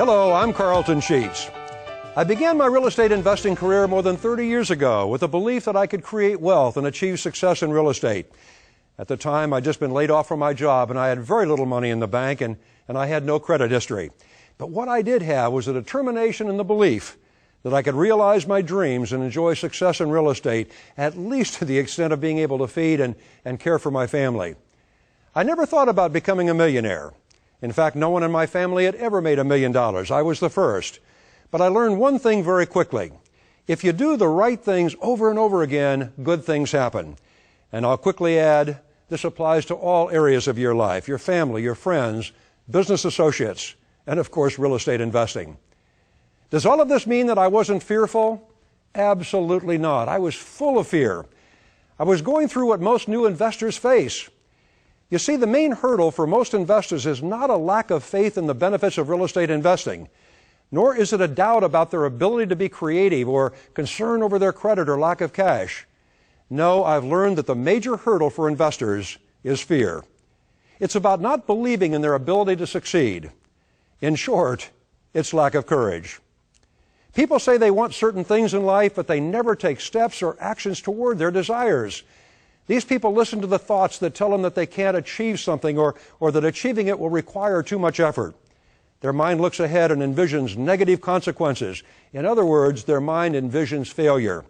Hello, I'm Carleton Sheets. I began my real estate investing career more than 30 years ago with the belief that I could create wealth and achieve success in real estate. At the time, I'd just been laid off from my job and I had very little money in the bank and I had no credit history. But what I did have was a determination and the belief that I could realize my dreams and enjoy success in real estate, at least to the extent of being able to feed and care for my family. I never thought about becoming a millionaire. In fact, no one in my family had ever made $1 million. I was the first. But I learned one thing very quickly. If you do the right things over and over again, good things happen. And I'll quickly add, this applies to all areas of your life, your family, your friends, business associates, and of course, real estate investing. Does all of this mean that I wasn't fearful? Absolutely not. I was full of fear. I was going through what most new investors face. You see, the main hurdle for most investors is not a lack of faith in the benefits of real estate investing, nor is it a doubt about their ability to be creative or concern over their credit or lack of cash. No, I've learned that the major hurdle for investors is fear. It's about not believing in their ability to succeed. In short, it's lack of courage. People say they want certain things in life, but they never take steps or actions toward their desires. These people listen to the thoughts that tell them that they can't achieve something or that achieving it will require too much effort. Their mind looks ahead and envisions negative consequences. In other words, their mind envisions failure.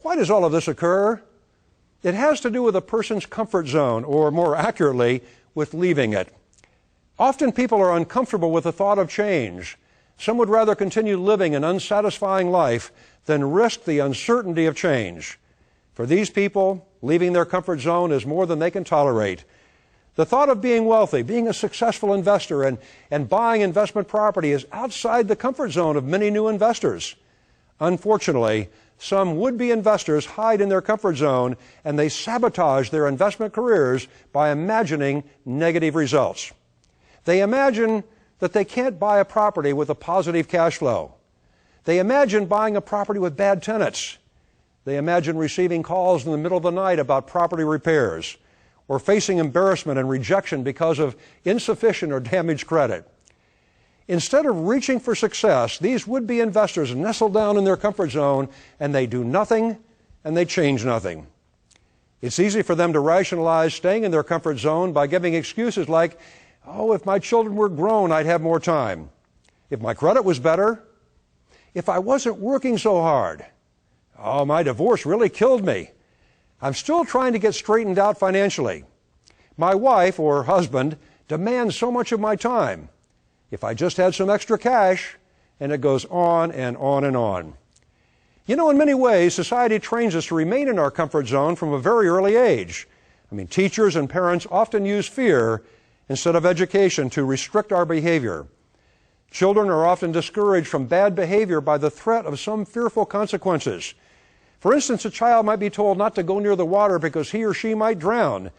Why does all of this occur? It has to do with a person's comfort zone, or more accurately, with leaving it. Often people are uncomfortable with the thought of change. Some would rather continue living an unsatisfying life than risk the uncertainty of change. For these people, leaving their comfort zone is more than they can tolerate. The thought of being wealthy, being a successful investor, and buying investment property is outside the comfort zone of many new investors. Unfortunately, some would-be investors hide in their comfort zone and they sabotage their investment careers by imagining negative results. They imagine that they can't buy a property with a positive cash flow. They imagine buying a property with bad tenants. They imagine receiving calls in the middle of the night about property repairs, or facing embarrassment and rejection because of insufficient or damaged credit. Instead of reaching for success, these would-be investors nestle down in their comfort zone and they do nothing and they change nothing. It's easy for them to rationalize staying in their comfort zone by giving excuses like, oh, if my children were grown, I'd have more time. If my credit was better. If I wasn't working so hard. Oh, my divorce really killed me. I'm still trying to get straightened out financially. My wife or husband demands so much of my time. If I just had some extra cash, and it goes on and on and on. You know, in many ways, society trains us to remain in our comfort zone from a very early age. Teachers and parents often use fear instead of education to restrict our behavior. Children are often discouraged from bad behavior by the threat of some fearful consequences. For instance, a child might be told not to go near the water because he or she might drown.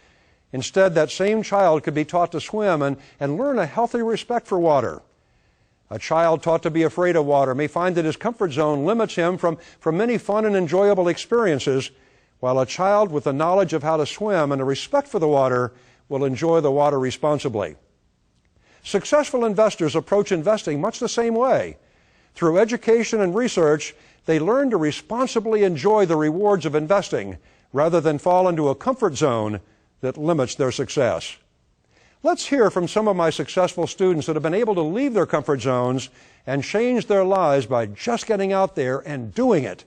Instead, that same child could be taught to swim and learn a healthy respect for water. A child taught to be afraid of water may find that his comfort zone limits him from many fun and enjoyable experiences, while a child with the knowledge of how to swim and a respect for the water will enjoy the water responsibly. Successful investors approach investing much the same way. Through education and research, they learn to responsibly enjoy the rewards of investing rather than fall into a comfort zone that limits their success. Let's hear from some of my successful students that have been able to leave their comfort zones and change their lives by just getting out there and doing it.